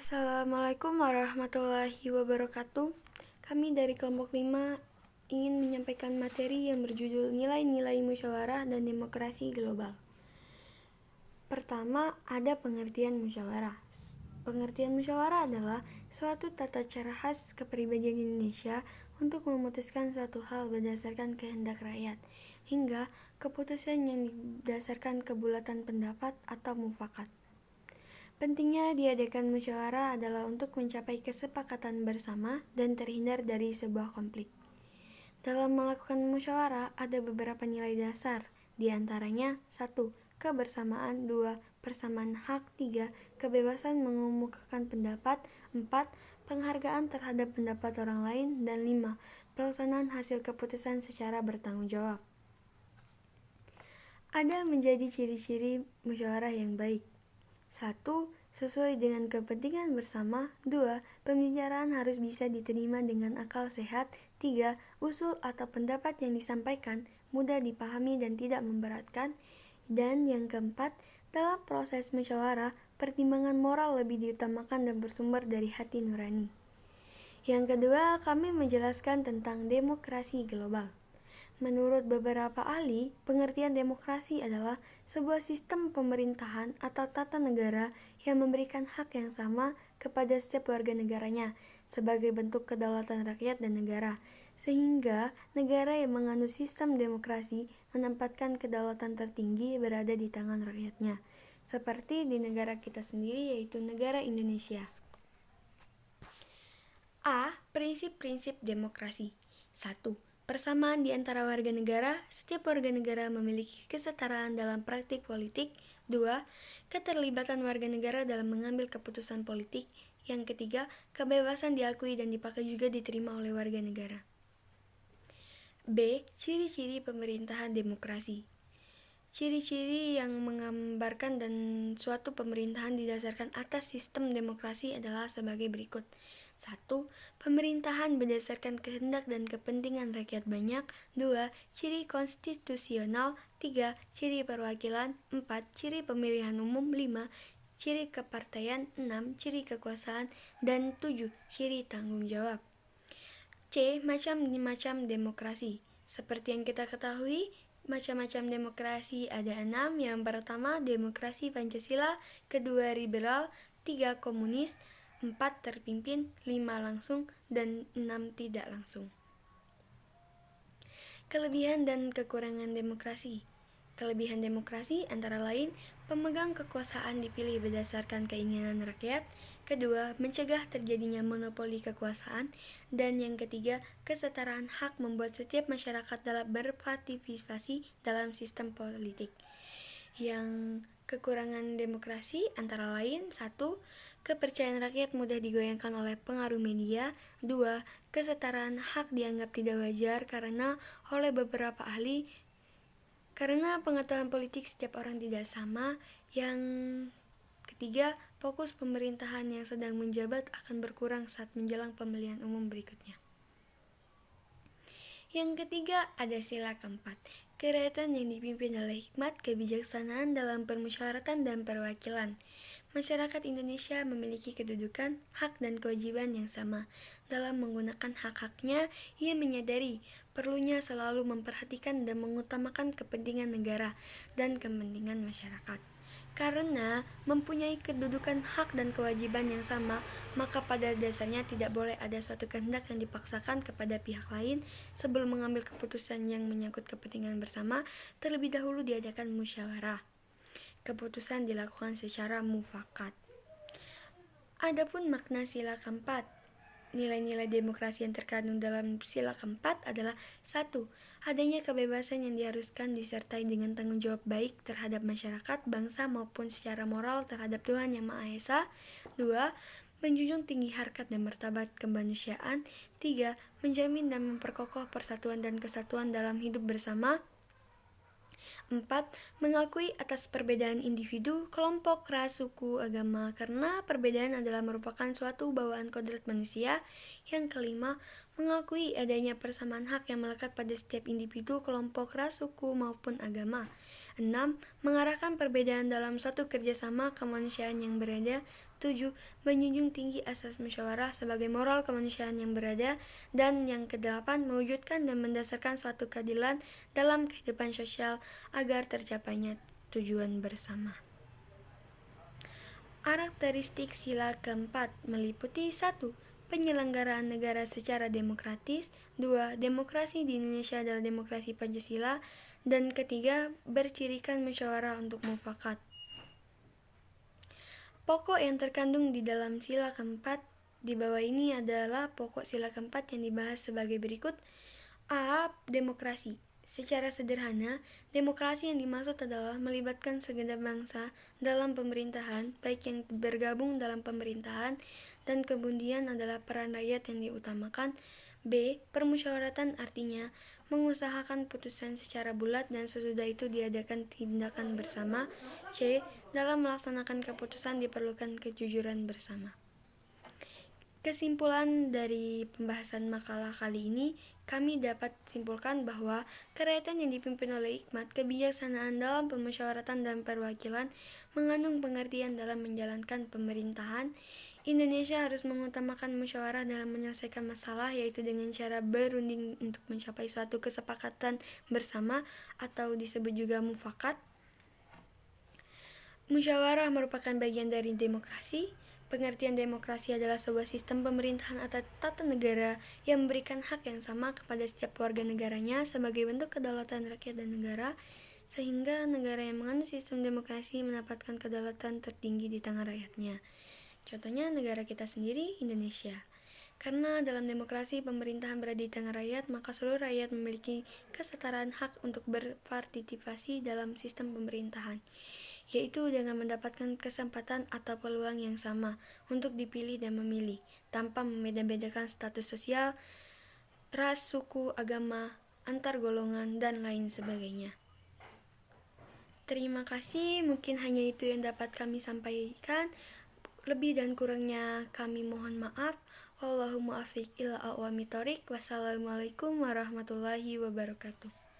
Assalamualaikum warahmatullahi wabarakatuh. Kami dari kelompok 5 ingin menyampaikan materi yang berjudul Nilai-nilai musyawarah dan demokrasi global. Pertama, ada pengertian musyawarah. Pengertian musyawarah adalah suatu tata cara khas kepribadian Indonesia untuk memutuskan suatu hal berdasarkan kehendak rakyat, hingga keputusan yang didasarkan kebulatan pendapat atau mufakat. Pentingnya diadakan musyawarah adalah untuk mencapai kesepakatan bersama dan terhindar dari sebuah konflik. Dalam melakukan musyawarah ada beberapa nilai dasar, di antaranya 1. Kebersamaan, 2. Persamaan hak, 3. Kebebasan mengemukakan pendapat, 4. Penghargaan terhadap pendapat orang lain, dan 5. Pelaksanaan hasil keputusan secara bertanggung jawab. Ada menjadi ciri-ciri musyawarah yang baik. 1. Sesuai dengan kepentingan bersama. 2. Pembicaraan harus bisa diterima dengan akal sehat. 3. Usul atau pendapat yang disampaikan mudah dipahami dan tidak memberatkan. Dan yang keempat, dalam proses musyawarah, pertimbangan moral lebih diutamakan dan bersumber dari hati nurani. Yang kedua, kami menjelaskan tentang demokrasi global. Menurut beberapa ahli, pengertian demokrasi adalah sebuah sistem pemerintahan atau tata negara yang memberikan hak yang sama kepada setiap warga negaranya sebagai bentuk kedaulatan rakyat dan negara, sehingga negara yang menganut sistem demokrasi menempatkan kedaulatan tertinggi berada di tangan rakyatnya, seperti di negara kita sendiri yaitu negara Indonesia. A. Prinsip-prinsip demokrasi. 1. Persamaan di antara warga negara. Setiap warga negara memiliki kesetaraan dalam praktik politik. 2. Keterlibatan warga negara dalam mengambil keputusan politik. Yang ketiga, kebebasan diakui dan dipakai juga diterima oleh warga negara. B. Ciri-ciri pemerintahan demokrasi. Ciri-ciri yang menggambarkan dan suatu pemerintahan didasarkan atas sistem demokrasi adalah sebagai berikut. 1. Pemerintahan berdasarkan kehendak dan kepentingan rakyat banyak. 2. Ciri konstitusional. 3. Ciri perwakilan. 4. Ciri pemilihan umum. 5. Ciri kepartaian. 6. Ciri kekuasaan. Dan 7. Ciri tanggung jawab. C. Macam-macam demokrasi. Seperti yang kita ketahui, macam-macam demokrasi ada 6. Yang pertama, demokrasi Pancasila. Kedua, liberal. 3. Komunis. 4. Terpimpin. 5. Langsung. Dan 6. Tidak langsung. Kelebihan dan kekurangan demokrasi. Kelebihan demokrasi antara lain, pemegang kekuasaan dipilih berdasarkan keinginan rakyat. Kedua, mencegah terjadinya monopoli kekuasaan. Dan yang ketiga, kesetaraan hak membuat setiap masyarakat dapat berpartisipasi dalam sistem politik. Yang kekurangan demokrasi antara lain, 1. Kepercayaan rakyat mudah digoyangkan oleh pengaruh media. 2. Kesetaraan hak dianggap tidak wajar oleh beberapa ahli karena pengetahuan politik setiap orang tidak sama. Yang ketiga, fokus pemerintahan yang sedang menjabat akan berkurang saat menjelang pemilihan umum berikutnya. Yang ketiga, ada sila keempat, kerakyatan yang dipimpin oleh hikmat kebijaksanaan dalam permusyawaratan dan perwakilan. Masyarakat Indonesia memiliki kedudukan, hak dan kewajiban yang sama. Dalam menggunakan hak-haknya, ia menyadari perlunya selalu memperhatikan dan mengutamakan kepentingan negara dan kepentingan masyarakat. Karena mempunyai kedudukan hak dan kewajiban yang sama, maka pada dasarnya tidak boleh ada suatu kehendak yang dipaksakan kepada pihak lain. Sebelum mengambil keputusan yang menyangkut kepentingan bersama, terlebih dahulu diadakan musyawarah. Keputusan dilakukan secara mufakat. Adapun makna sila keempat, nilai-nilai demokrasi yang terkandung dalam sila keempat adalah 1. Adanya kebebasan yang diharuskan disertai dengan tanggung jawab baik terhadap masyarakat, bangsa maupun secara moral terhadap Tuhan Yang Maha Esa. 2. Menjunjung tinggi harkat dan martabat kemanusiaan. 3. Menjamin dan memperkokoh persatuan dan kesatuan dalam hidup bersama. 4. Mengakui atas perbedaan individu, kelompok, ras, suku, agama, karena perbedaan adalah merupakan suatu bawaan kodrat manusia. Yang kelima, mengakui adanya persamaan hak yang melekat pada setiap individu, kelompok, ras, suku, maupun agama. 6. Mengarahkan perbedaan dalam suatu kerjasama kemanusiaan yang berada 7. Menjunjung tinggi asas musyawarah sebagai moral kemanusiaan yang berada. Dan yang ke-8, mewujudkan dan mendasarkan suatu keadilan dalam kehidupan sosial agar tercapainya tujuan bersama. Karakteristik sila keempat meliputi 1. Penyelenggaraan negara secara demokratis. 2. Demokrasi di Indonesia adalah demokrasi Pancasila. Dan ketiga, bercirikan musyawarah untuk mufakat. Pokok yang terkandung di dalam sila keempat di bawah ini adalah pokok sila keempat yang dibahas sebagai berikut. A. Demokrasi. Secara sederhana, demokrasi yang dimaksud adalah melibatkan segenap bangsa dalam pemerintahan, baik yang bergabung dalam pemerintahan, dan kemudian adalah peran rakyat yang diutamakan. B. Permusyawaratan artinya mengusahakan putusan secara bulat dan sesudah itu diadakan tindakan bersama. C. Dalam melaksanakan keputusan diperlukan kejujuran bersama. Kesimpulan dari pembahasan makalah kali ini, kami dapat simpulkan bahwa kerakyatan yang dipimpin oleh hikmat kebijaksanaan dalam permusyawaratan dan perwakilan mengandung pengertian dalam menjalankan pemerintahan. Indonesia harus mengutamakan musyawarah dalam menyelesaikan masalah, yaitu dengan cara berunding untuk mencapai suatu kesepakatan bersama atau disebut juga mufakat. Musyawarah merupakan bagian dari demokrasi. Pengertian demokrasi adalah sebuah sistem pemerintahan atau tata negara yang memberikan hak yang sama kepada setiap warga negaranya sebagai bentuk kedaulatan rakyat dan negara, sehingga negara yang menganut sistem demokrasi mendapatkan kedaulatan tertinggi di tangan rakyatnya. Contohnya negara kita sendiri, Indonesia. Karena dalam demokrasi pemerintahan berada di tangan rakyat, maka seluruh rakyat memiliki kesetaraan hak untuk berpartisipasi dalam sistem pemerintahan, yaitu dengan mendapatkan kesempatan atau peluang yang sama untuk dipilih dan memilih, tanpa membeda-bedakan status sosial, ras, suku, agama, antar golongan, dan lain sebagainya. Terima kasih, mungkin hanya itu yang dapat kami sampaikan. Lebih dan kurangnya kami mohon maaf. Wallahul muwaffiq ila aqwamit thoriq. Wassalamualaikum warahmatullahi wabarakatuh.